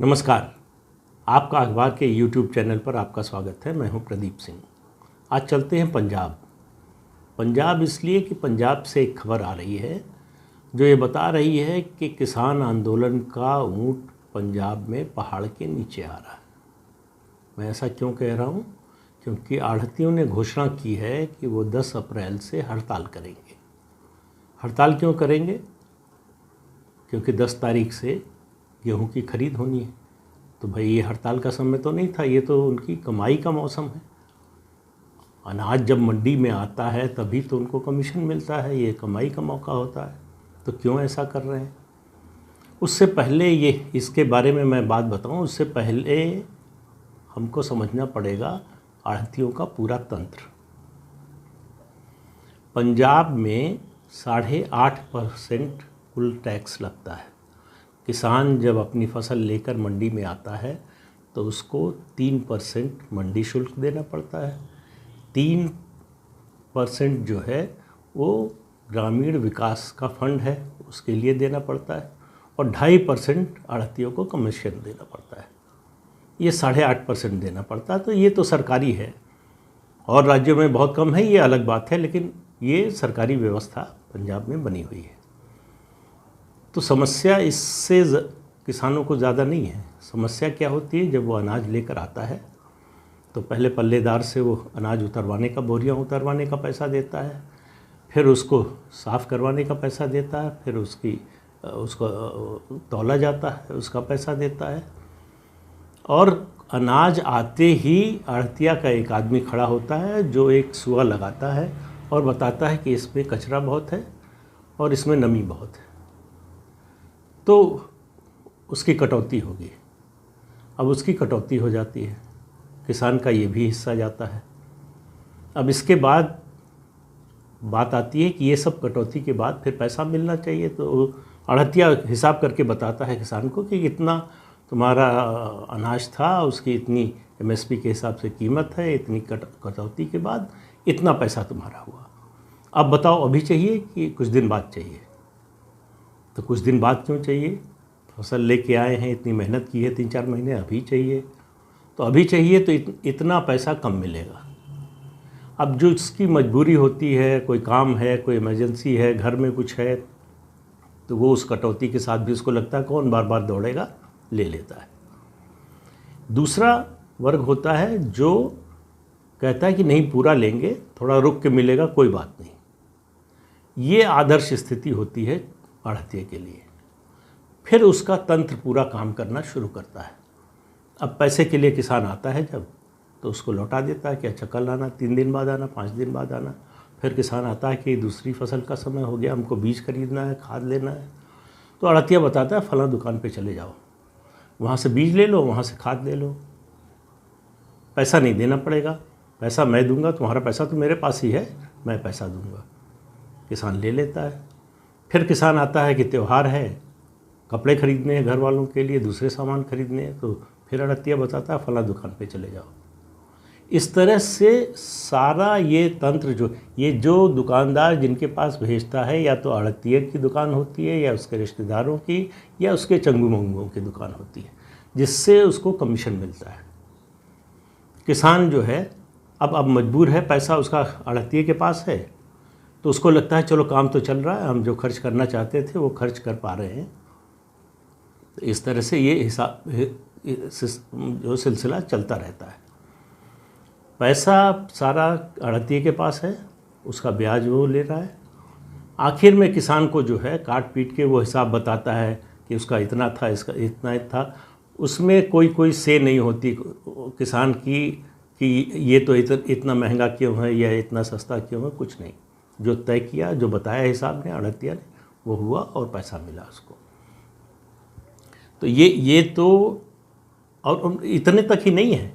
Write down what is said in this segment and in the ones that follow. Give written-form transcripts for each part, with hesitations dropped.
नमस्कार। आपका अखबार के YouTube चैनल पर आपका स्वागत है। मैं हूं प्रदीप सिंह। आज चलते हैं पंजाब इसलिए कि पंजाब से एक खबर आ रही है जो ये बता रही है कि किसान आंदोलन का ऊंट पंजाब में पहाड़ के नीचे आ रहा है। मैं ऐसा क्यों कह रहा हूं? क्योंकि आढ़तियों ने घोषणा की है कि वो 10 अप्रैल से हड़ताल करेंगे। हड़ताल क्यों करेंगे? क्योंकि 10 तारीख से गेहूं की खरीद होनी है। तो भाई ये हड़ताल का समय तो नहीं था, ये तो उनकी कमाई का मौसम है। अनाज जब मंडी में आता है तभी तो उनको कमीशन मिलता है, ये कमाई का मौका होता है। तो क्यों ऐसा कर रहे हैं? उससे पहले ये इसके बारे में मैं बात बताऊं, उससे पहले हमको समझना पड़ेगा आढ़तियों का पूरा तंत्र। पंजाब में 8.5% कुल टैक्स लगता है। किसान जब अपनी फसल लेकर मंडी में आता है तो उसको 3% मंडी शुल्क देना पड़ता है। 3% जो है वो ग्रामीण विकास का फंड है, उसके लिए देना पड़ता है। और 2.5% आढ़तियों को कमीशन देना पड़ता है। ये 8.5% देना पड़ता है। तो ये तो सरकारी है और राज्यों में बहुत कम है, ये अलग बात है, लेकिन ये सरकारी व्यवस्था पंजाब में बनी हुई है। तो समस्या इससे किसानों को ज़्यादा नहीं है। समस्या क्या होती है? जब वो अनाज लेकर आता है तो पहले पल्लेदार से वो अनाज उतरवाने का, बोरियां उतरवाने का पैसा देता है, फिर उसको साफ़ करवाने का पैसा देता है, फिर उसको तौला जाता है, उसका पैसा देता है। और अनाज आते ही आढ़तिया का एक आदमी खड़ा होता है जो एक सुआ लगाता है और बताता है कि इसमें कचरा बहुत है और इसमें नमी बहुत है, तो उसकी कटौती होगी। अब उसकी कटौती हो जाती है, किसान का ये भी हिस्सा जाता है। अब इसके बाद बात आती है कि ये सब कटौती के बाद फिर पैसा मिलना चाहिए। तो आढ़तिया हिसाब करके बताता है किसान को कि इतना तुम्हारा अनाज था, उसकी इतनी MSP के हिसाब से कीमत है, इतनी कटौती के बाद इतना पैसा तुम्हारा हुआ। अब बताओ अभी चाहिए कि कुछ दिन बाद चाहिए? तो कुछ दिन बाद क्यों चाहिए? फसल लेके आए हैं, इतनी मेहनत की है 3-4 महीने, अभी चाहिए। तो अभी चाहिए तो इतना पैसा कम मिलेगा। अब जो इसकी मजबूरी होती है, कोई काम है, कोई इमरजेंसी है, घर में कुछ है, तो वो उस कटौती के साथ भी उसको लगता है कौन बार बार दौड़ेगा, ले लेता है। दूसरा वर्ग होता है जो कहता है कि नहीं पूरा लेंगे, थोड़ा रुक के मिलेगा, कोई बात नहीं। ये आदर्श स्थिति होती है आढ़तिये के लिए। फिर उसका तंत्र पूरा काम करना शुरू करता है। अब पैसे के लिए किसान आता है जब, तो उसको लौटा देता है कि अच्छा कल आना, 3 दिन बाद आना, 5 दिन बाद आना। फिर किसान आता है कि दूसरी फसल का समय हो गया, हमको बीज खरीदना है, खाद लेना है। तो आढ़तिया बताता है फलां दुकान पे चले जाओ, वहाँ से बीज ले लो, वहाँ से खाद ले लो, पैसा नहीं देना पड़ेगा, पैसा मैं दूंगा, तुम्हारा पैसा तो मेरे पास ही है, मैं पैसा दूंगा। किसान ले लेता है। फिर किसान आता है कि त्यौहार है, कपड़े खरीदने हैं घर वालों के लिए, दूसरे सामान खरीदने हैं, तो फिर आढ़तिया बताता है फलां दुकान पे चले जाओ। इस तरह से सारा ये तंत्र जो दुकानदार जिनके पास भेजता है, या तो आढ़तिये की दुकान होती है, या उसके रिश्तेदारों की, या उसके चंगू मंगुओं की दुकान होती है, जिससे उसको कमीशन मिलता है। किसान जो है अब मजबूर है, पैसा उसका आढ़तिये के पास है, तो उसको लगता है चलो काम तो चल रहा है, हम जो खर्च करना चाहते थे वो खर्च कर पा रहे हैं। तो इस तरह से ये हिसाब जो सिलसिला चलता रहता है। पैसा सारा आढ़तिये के पास है, उसका ब्याज वो ले रहा है। आखिर में किसान को जो है काट पीट के वो हिसाब बताता है कि उसका इतना था, इसका इतना था। उसमें कोई से नहीं होती किसान की कि ये तो इतना महंगा क्यों है या इतना सस्ता क्यों है, कुछ नहीं। जो तय किया, जो बताया हिसाब ने आढ़तिया ने, वो हुआ और पैसा मिला उसको। तो ये तो, और इतने तक ही नहीं है।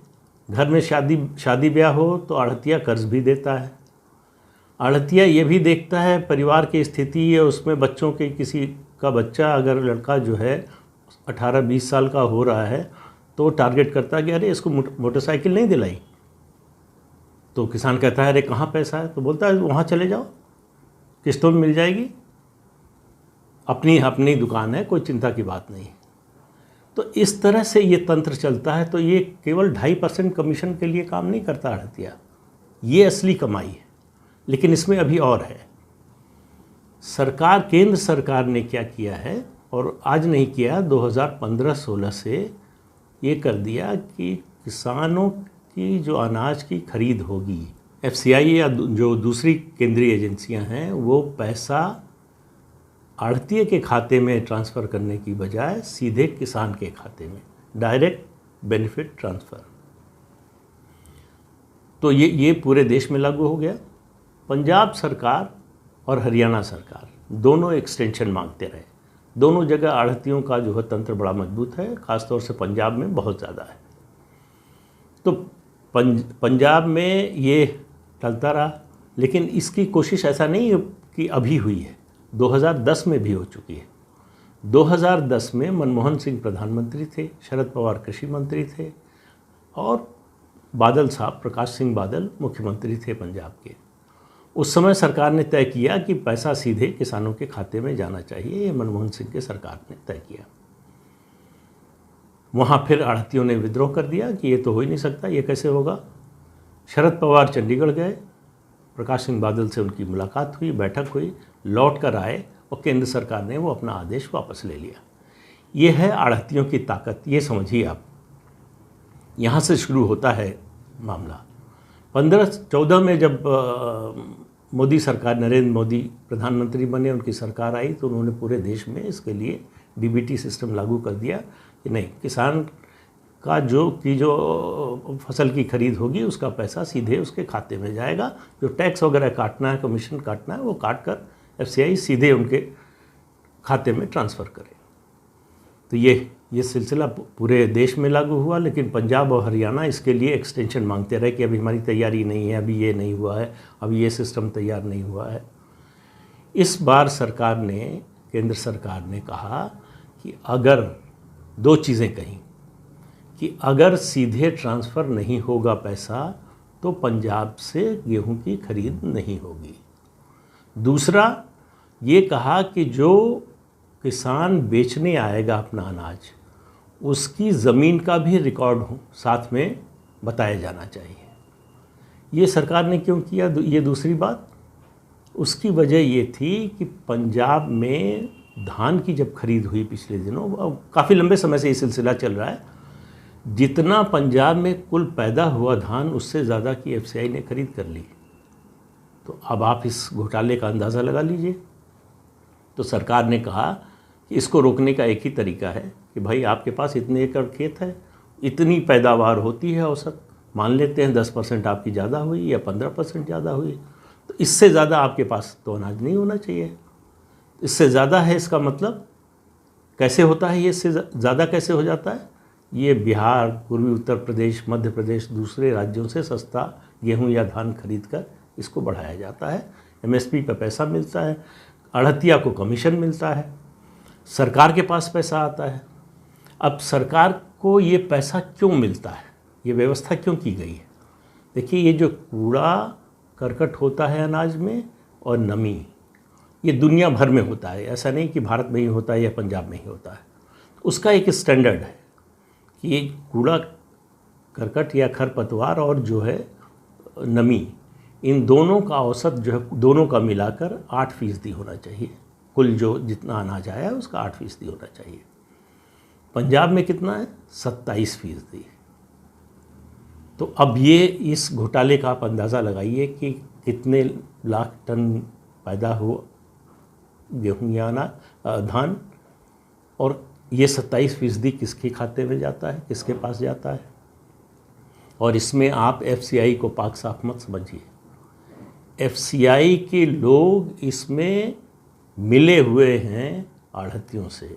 घर में शादी ब्याह हो तो आढ़तिया कर्ज भी देता है। आढ़तिया ये भी देखता है परिवार की स्थिति है, उसमें बच्चों के, किसी का बच्चा अगर लड़का जो है 18-20 साल का हो रहा है तो टारगेट करता है कि अरे इसको मोटरसाइकिल नहीं दिलाई। तो किसान कहता है अरे कहाँ पैसा है? तो बोलता है वहाँ चले जाओ, किस्तों में मिल जाएगी, अपनी दुकान है, कोई चिंता की बात नहीं। तो इस तरह से ये तंत्र चलता है। तो ये केवल 2.5% कमीशन के लिए काम नहीं करता आढ़तिया, ये असली कमाई है। लेकिन इसमें अभी और है। सरकार, केंद्र सरकार ने क्या किया है, और आज नहीं किया, 2015-16 से ये कर दिया कि किसानों की जो अनाज की खरीद होगी, एफसीआई या जो दूसरी केंद्रीय एजेंसियां हैं, वो पैसा आढ़तिये के खाते में ट्रांसफ़र करने की बजाय सीधे किसान के खाते में, डायरेक्ट बेनिफिट ट्रांसफ़र। तो ये पूरे देश में लागू हो गया। पंजाब सरकार और हरियाणा सरकार दोनों एक्सटेंशन मांगते रहे। दोनों जगह आढ़तियों का जो है तंत्र बड़ा मजबूत है, ख़ासतौर से पंजाब में बहुत ज़्यादा है। तो पंजाब में ये चलता रहा, लेकिन इसकी कोशिश ऐसा नहीं कि अभी हुई है, 2010 में भी हो चुकी है। 2010 में मनमोहन सिंह प्रधानमंत्री थे, शरद पवार कृषि मंत्री थे, और बादल साहब, प्रकाश सिंह बादल मुख्यमंत्री थे पंजाब के। उस समय सरकार ने तय किया कि पैसा सीधे किसानों के खाते में जाना चाहिए। ये मनमोहन सिंह के सरकार ने तय किया। वहाँ फिर आढ़तियों ने विद्रोह कर दिया कि ये तो हो ही नहीं सकता, ये कैसे होगा। शरद पवार चंडीगढ़ गए, प्रकाश सिंह बादल से उनकी मुलाकात हुई, बैठक हुई, लौट कर आए और केंद्र सरकार ने वो अपना आदेश वापस ले लिया। ये है आढ़तियों की ताकत, ये समझिए आप। यहाँ से शुरू होता है मामला। 15-14 में जब मोदी सरकार, नरेंद्र मोदी प्रधानमंत्री बने, उनकी सरकार आई, तो उन्होंने पूरे देश में इसके लिए डीबीटी सिस्टम लागू कर दिया कि नहीं, किसान का जो फसल की खरीद होगी उसका पैसा सीधे उसके खाते में जाएगा। जो टैक्स वगैरह काटना है, कमीशन काटना है, वो काट कर एफसीआई सीधे उनके खाते में ट्रांसफ़र करे। तो ये सिलसिला पूरे देश में लागू हुआ। लेकिन पंजाब और हरियाणा इसके लिए एक्सटेंशन मांगते रहे कि अभी हमारी तैयारी नहीं है, अभी ये नहीं हुआ है, अभी ये सिस्टम तैयार नहीं हुआ है। इस बार सरकार ने, केंद्र सरकार ने कहा कि अगर दो चीज़ें कहीं कि अगर सीधे ट्रांसफ़र नहीं होगा पैसा तो पंजाब से गेहूं की खरीद नहीं होगी। दूसरा ये कहा कि जो किसान बेचने आएगा अपना अनाज, उसकी ज़मीन का भी रिकॉर्ड हो साथ में बताया जाना चाहिए। ये सरकार ने क्यों किया? ये दूसरी बात, उसकी वजह ये थी कि पंजाब में धान की जब खरीद हुई पिछले दिनों, काफ़ी लंबे समय से ये सिलसिला चल रहा है, जितना पंजाब में कुल पैदा हुआ धान उससे ज़्यादा की एफसीआई ने खरीद कर ली। तो अब आप इस घोटाले का अंदाज़ा लगा लीजिए। तो सरकार ने कहा कि इसको रोकने का एक ही तरीका है कि भाई आपके पास इतने एकड़ खेत है, इतनी पैदावार होती है औसत, मान लेते हैं 10% आपकी ज़्यादा हुई या 15% ज़्यादा हुई, तो इससे ज़्यादा आपके पास तो अनाज नहीं होना चाहिए। इससे ज़्यादा है, इसका मतलब कैसे होता है, ये इससे ज़्यादा कैसे हो जाता है? ये बिहार, पूर्वी उत्तर प्रदेश, मध्य प्रदेश, दूसरे राज्यों से सस्ता गेहूं या धान खरीद कर इसको बढ़ाया जाता है। एमएसपी पे पैसा मिलता है, आढ़तिया को कमीशन मिलता है, सरकार के पास पैसा आता है। अब सरकार को ये पैसा क्यों मिलता है, ये व्यवस्था क्यों की गई है? देखिए, ये जो कूड़ा करकट होता है अनाज में और नमी, ये दुनिया भर में होता है, ऐसा नहीं कि भारत में ही होता है या पंजाब में ही होता है। उसका एक स्टैंडर्ड है कि ये कूड़ा करकट या खरपतवार और जो है नमी, इन दोनों का औसत जो है, दोनों का मिलाकर 8% होना चाहिए। कुल जो जितना अनाज आया है उसका 8% होना चाहिए। पंजाब में कितना है? 27%। तो अब ये इस घोटाले का आप अंदाज़ा लगाइए कि कितने लाख टन पैदा हुआ गेहूँ या धान, और ये 27% किसके खाते में जाता है, किसके पास जाता है। और इसमें आप एफसीआई को पाक साफ मत समझिए। एफसीआई के लोग इसमें मिले हुए हैं आढ़तियों से।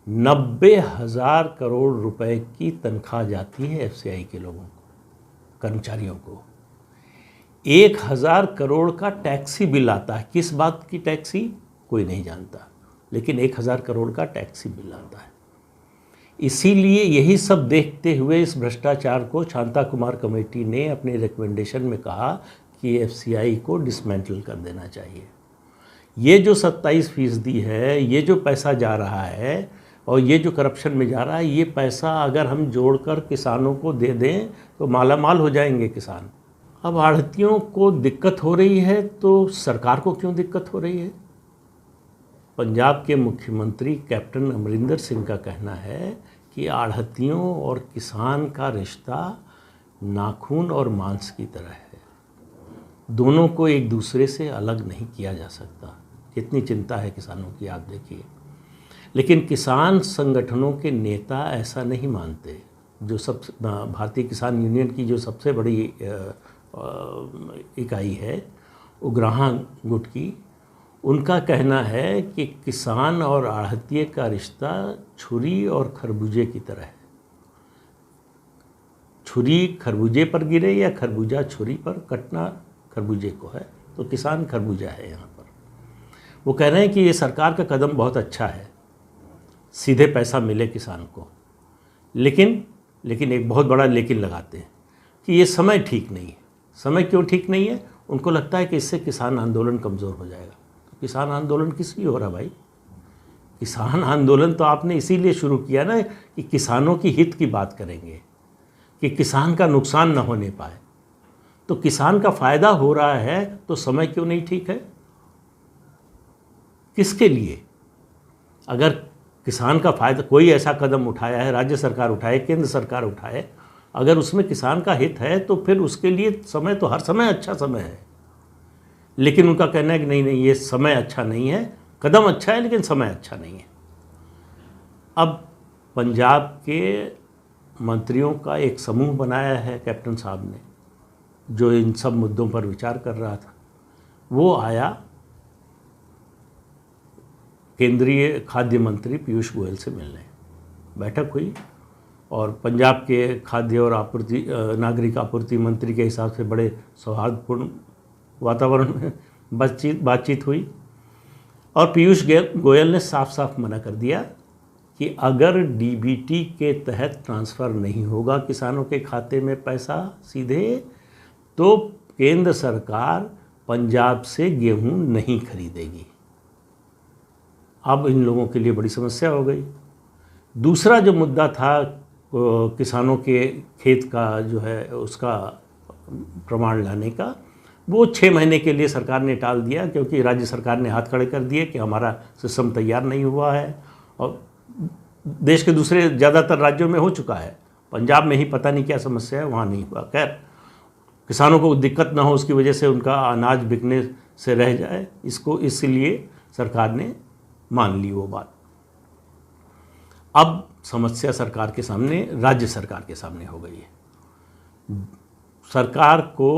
90,000 करोड़ रुपए की तनख्वाह जाती है एफसीआई के लोगों को, कर्मचारियों को। 1,000 करोड़ का टैक्सी बिल आता है। किस बात की टैक्सी कोई नहीं जानता, लेकिन 1,000 करोड़ का टैक्सी बिल आता है। इसीलिए यही सब देखते हुए इस भ्रष्टाचार को शांता कुमार कमेटी ने अपने रिकमेंडेशन में कहा कि एफसीआई को डिसमेंटल कर देना चाहिए। ये जो 27% है, ये जो पैसा जा रहा है, और ये जो करप्शन में जा रहा है, ये पैसा अगर हम जोड़कर किसानों को दे दें तो माला माल हो जाएंगे किसान। अब आढ़तियों को दिक्कत हो रही है तो सरकार को क्यों दिक्कत हो रही है? पंजाब के मुख्यमंत्री कैप्टन अमरिंदर सिंह का कहना है कि आढ़तियों और किसान का रिश्ता नाखून और मांस की तरह है, दोनों को एक दूसरे से अलग नहीं किया जा सकता। कितनी चिंता है किसानों की, आप देखिए। लेकिन किसान संगठनों के नेता ऐसा नहीं मानते। जो भारतीय किसान यूनियन की जो सबसे बड़ी इकाई है उग्राहा गुट की, उनका कहना है कि किसान और आढ़तिये का रिश्ता छुरी और खरबूजे की तरह है। छुरी खरबूजे पर गिरे या खरबूजा छुरी पर, कटना खरबूजे को है, तो किसान खरबूजा है यहाँ पर। वो कह रहे हैं कि ये सरकार का कदम बहुत अच्छा है, सीधे पैसा मिले किसान को, लेकिन एक बहुत बड़ा लेकिन लगाते हैं कि ये समय ठीक नहीं है। समय क्यों ठीक नहीं है? उनको लगता है कि इससे किसान आंदोलन कमज़ोर हो जाएगा। तो किसान आंदोलन किस लिए हो रहा भाई? किसान आंदोलन तो आपने इसीलिए शुरू किया ना कि किसानों की हित की बात करेंगे, कि किसान का नुकसान न होने पाए। तो किसान का फ़ायदा हो रहा है तो समय क्यों नहीं ठीक है? किसके लिए? अगर किसान का फ़ायदा, कोई ऐसा कदम उठाया है, राज्य सरकार उठाए, केंद्र सरकार उठाए, अगर उसमें किसान का हित है तो फिर उसके लिए समय तो हर समय अच्छा समय है। लेकिन उनका कहना है कि नहीं, ये समय अच्छा नहीं है, कदम अच्छा है लेकिन समय अच्छा नहीं है। अब पंजाब के मंत्रियों का एक समूह बनाया है कैप्टन साहब ने, जो इन सब मुद्दों पर विचार कर रहा था। वो आया केंद्रीय खाद्य मंत्री पीयूष गोयल से मिलने, बैठक हुई और पंजाब के खाद्य और नागरिक आपूर्ति मंत्री के हिसाब से बड़े सौहार्दपूर्ण वातावरण में बातचीत हुई। और पीयूष गोयल ने साफ साफ मना कर दिया कि अगर डीबीटी के तहत ट्रांसफ़र नहीं होगा किसानों के खाते में पैसा सीधे, तो केंद्र सरकार पंजाब से गेहूं नहीं खरीदेगी। अब इन लोगों के लिए बड़ी समस्या हो गई। दूसरा जो मुद्दा था किसानों के खेत का जो है उसका प्रमाण लाने का, वो 6 महीने के लिए सरकार ने टाल दिया, क्योंकि राज्य सरकार ने हाथ खड़े कर दिए कि हमारा सिस्टम तैयार नहीं हुआ है। और देश के दूसरे ज़्यादातर राज्यों में हो चुका है, पंजाब में ही पता नहीं क्या समस्या है, वहाँ नहीं हुआ। खैर, किसानों को दिक्कत ना हो उसकी वजह से उनका अनाज बिकने से रह जाए, इसलिए सरकार ने मान ली वो बात। अब समस्या सरकार के सामने, राज्य सरकार के सामने हो गई है। सरकार को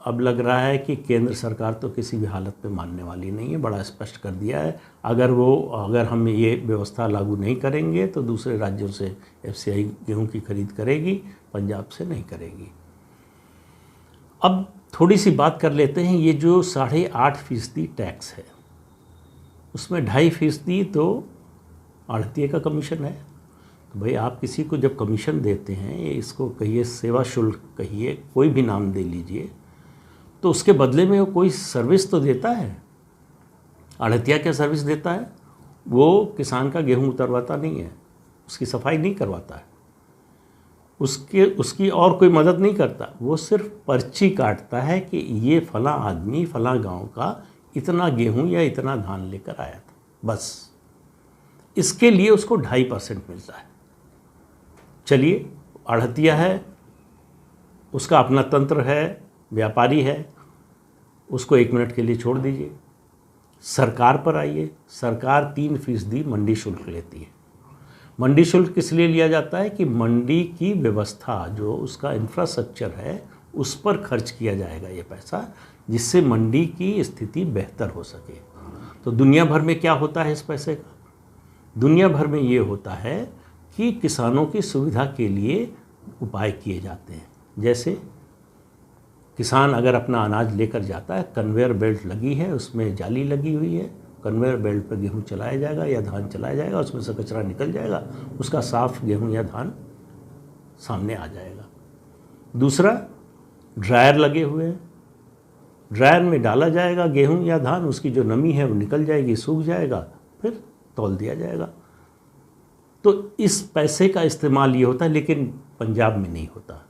अब लग रहा है कि केंद्र सरकार तो किसी भी हालत में मानने वाली नहीं है, बड़ा स्पष्ट कर दिया है। अगर हम ये व्यवस्था लागू नहीं करेंगे तो दूसरे राज्यों से एफसीआई गेहूं की खरीद करेगी, पंजाब से नहीं करेगी। अब थोड़ी सी बात कर लेते हैं, ये जो 8.5% टैक्स है, उसमें 2.5% तो आढ़तिये का कमीशन है। तो भाई आप किसी को जब कमीशन देते हैं, इसको कहिए सेवा शुल्क कहिए, कोई भी नाम दे लीजिए, तो उसके बदले में वो कोई सर्विस तो देता है। आढ़तिया क्या सर्विस देता है? वो किसान का गेहूं उतरवाता नहीं है, उसकी सफाई नहीं करवाता है, उसकी और कोई मदद नहीं करता। वो सिर्फ पर्ची काटता है कि ये फलां आदमी फलां गांव का इतना गेहूं या इतना धान लेकर आया था, बस। इसके लिए उसको 2.5% मिलता है। चलिए, आढ़तिया है, उसका अपना तंत्र है, व्यापारी है, उसको 1 मिनट के लिए छोड़ दीजिए। सरकार पर आइए, सरकार 3% मंडी शुल्क लेती है। मंडी शुल्क किस लिए लिया जाता है कि मंडी की व्यवस्था, जो उसका इंफ्रास्ट्रक्चर है, उस पर खर्च किया जाएगा ये पैसा, जिससे मंडी की स्थिति बेहतर हो सके। तो दुनिया भर में क्या होता है इस पैसे का? दुनिया भर में ये होता है कि किसानों की सुविधा के लिए उपाय किए जाते हैं। जैसे किसान अगर अपना अनाज लेकर जाता है, कन्वेयर बेल्ट लगी है, उसमें जाली लगी हुई है, कन्वेयर बेल्ट पर गेहूं चलाया जाएगा या धान चलाया जाएगा, उसमें से कचरा निकल जाएगा, उसका साफ गेहूं या धान सामने आ जाएगा। दूसरा, ड्रायर लगे हुए हैं, ड्रायर में डाला जाएगा गेहूं या धान, उसकी जो नमी है वो निकल जाएगी, सूख जाएगा, फिर तौल दिया जाएगा। तो इस पैसे का इस्तेमाल ये होता है, लेकिन पंजाब में नहीं होता।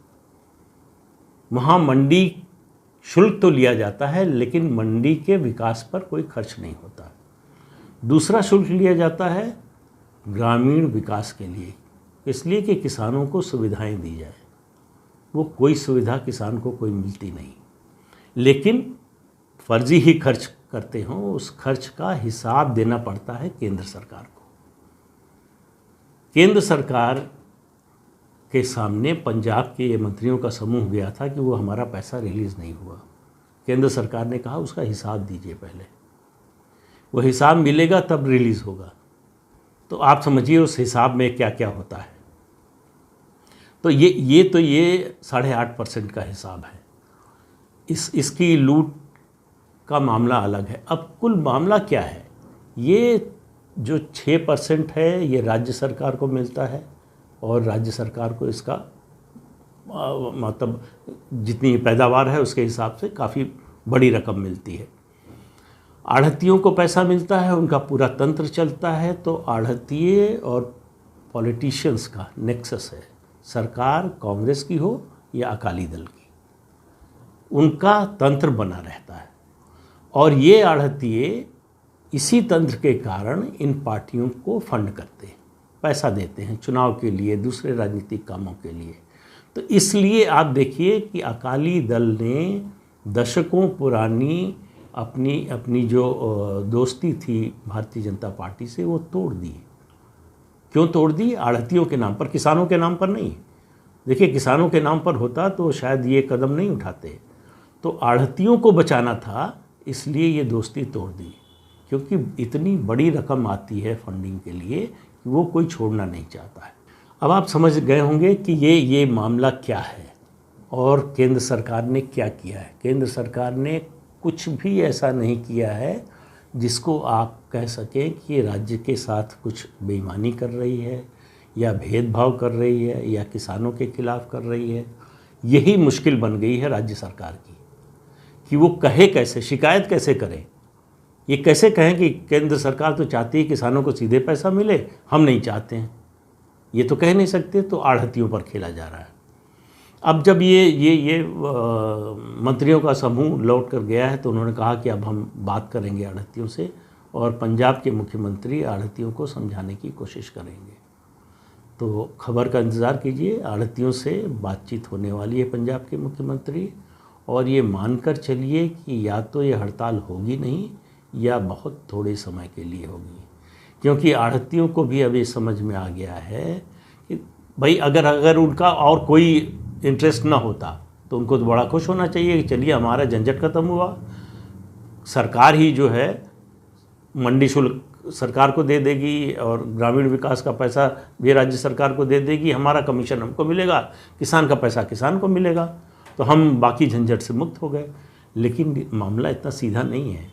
वहाँ मंडी शुल्क तो लिया जाता है, लेकिन मंडी के विकास पर कोई खर्च नहीं होता। दूसरा शुल्क लिया जाता है ग्रामीण विकास के लिए, इसलिए कि किसानों को सुविधाएं दी जाए। वो कोई सुविधा किसान को कोई मिलती नहीं, लेकिन फर्जी ही खर्च करते हों, उस खर्च का हिसाब देना पड़ता है केंद्र सरकार को। केंद्र सरकार के सामने पंजाब के ये मंत्रियों का समूह गया था कि वो हमारा पैसा रिलीज़ नहीं हुआ। केंद्र सरकार ने कहा उसका हिसाब दीजिए, पहले वो हिसाब मिलेगा तब रिलीज़ होगा। तो आप समझिए उस हिसाब में क्या क्या होता है। तो ये 8.5% का हिसाब है। इसकी लूट का मामला अलग है। अब कुल मामला क्या है? ये जो 6% है ये राज्य सरकार को मिलता है, और राज्य सरकार को इसका मतलब जितनी पैदावार है उसके हिसाब से काफ़ी बड़ी रकम मिलती है। आढ़तियों को पैसा मिलता है, उनका पूरा तंत्र चलता है। तो आढ़तिये और पॉलिटिशियंस का नेक्सस है, सरकार कांग्रेस की हो या अकाली दल की, उनका तंत्र बना रहता है। और ये आढ़तिये इसी तंत्र के कारण इन पार्टियों को फंड करते हैं, पैसा देते हैं चुनाव के लिए, दूसरे राजनीतिक कामों के लिए। तो इसलिए आप देखिए कि अकाली दल ने दशकों पुरानी अपनी जो दोस्ती थी भारतीय जनता पार्टी से, वो तोड़ दी। क्यों तोड़ दी? आढ़तियों के नाम पर, किसानों के नाम पर नहीं। देखिए, किसानों के नाम पर होता तो शायद ये कदम नहीं उठाते। तो आढ़तियों को बचाना था, इसलिए ये दोस्ती तोड़ दी, क्योंकि इतनी बड़ी रकम आती है फंडिंग के लिए कि वो कोई छोड़ना नहीं चाहता है। अब आप समझ गए होंगे कि ये मामला क्या है और केंद्र सरकार ने क्या किया है। केंद्र सरकार ने कुछ भी ऐसा नहीं किया है जिसको आप कह सकें कि ये राज्य के साथ कुछ बेईमानी कर रही है या भेदभाव कर रही है या किसानों के खिलाफ कर रही है। यही मुश्किल बन गई है राज्य सरकार की कि वो कहे कैसे, शिकायत कैसे करें। ये कैसे कहें कि केंद्र सरकार तो चाहती है किसानों को सीधे पैसा मिले, हम नहीं चाहते हैं। ये तो कह नहीं सकते, तो आढ़तियों पर खेला जा रहा है। अब जब ये मंत्रियों का समूह लौट कर गया है तो उन्होंने कहा कि अब हम बात करेंगे आढ़तियों से, और पंजाब के मुख्यमंत्री आढ़तियों को समझाने की कोशिश करेंगे। तो खबर का इंतज़ार कीजिए, आढ़तियों से बातचीत होने वाली है पंजाब के मुख्यमंत्री, और ये मानकर चलिए कि या तो ये हड़ताल होगी नहीं या बहुत थोड़े समय के लिए होगी, क्योंकि आढ़तियों को भी अब ये समझ में आ गया है कि भाई अगर उनका और कोई इंटरेस्ट ना होता तो उनको तो बड़ा खुश होना चाहिए कि चलिए हमारा झंझट खत्म हुआ। सरकार ही जो है मंडी शुल्क सरकार को दे देगी और ग्रामीण विकास का पैसा भी राज्य सरकार को दे देगी, हमारा कमीशन हमको मिलेगा, किसान का पैसा किसान को मिलेगा, तो हम बाकी झंझट से मुक्त हो गए। लेकिन मामला इतना सीधा नहीं है,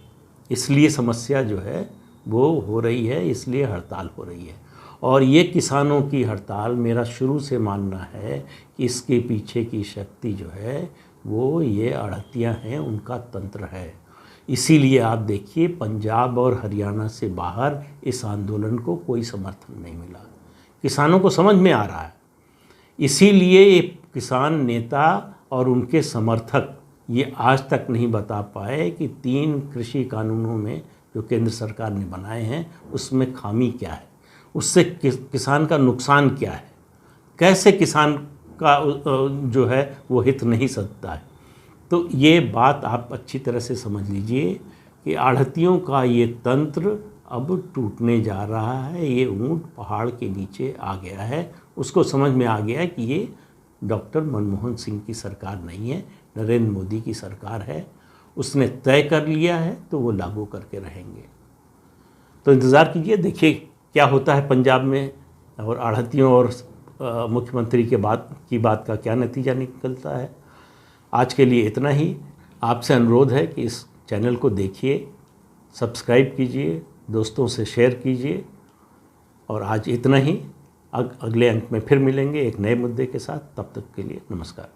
इसलिए समस्या जो है वो हो रही है, इसलिए हड़ताल हो रही है। और ये किसानों की हड़ताल, मेरा शुरू से मानना है कि इसके पीछे की शक्ति जो है वो ये आढ़तियाँ हैं, उनका तंत्र है। इसीलिए आप देखिए पंजाब और हरियाणा से बाहर इस आंदोलन को कोई समर्थन नहीं मिला। किसानों को समझ में आ रहा है, इसीलिए ये किसान नेता और उनके समर्थक ये आज तक नहीं बता पाए कि 3 कृषि कानूनों में जो केंद्र सरकार ने बनाए हैं उसमें खामी क्या है, उससे किसान का नुकसान क्या है, कैसे किसान का जो है वो हित नहीं सकता है। तो ये बात आप अच्छी तरह से समझ लीजिए कि आढ़तियों का ये तंत्र अब टूटने जा रहा है। ये ऊंट पहाड़ के नीचे आ गया है, उसको समझ में आ गया है कि ये डॉक्टर मनमोहन सिंह की सरकार नहीं है, नरेंद्र मोदी की सरकार है। उसने तय कर लिया है तो वो लागू करके रहेंगे। तो इंतज़ार कीजिए, देखिए क्या होता है पंजाब में, और आढ़तियों और मुख्यमंत्री के बात का क्या नतीजा निकलता है। आज के लिए इतना ही। आपसे अनुरोध है कि इस चैनल को देखिए, सब्सक्राइब कीजिए, दोस्तों से शेयर कीजिए। और आज इतना ही, अगले अंक में फिर मिलेंगे एक नए मुद्दे के साथ। तब तक के लिए नमस्कार।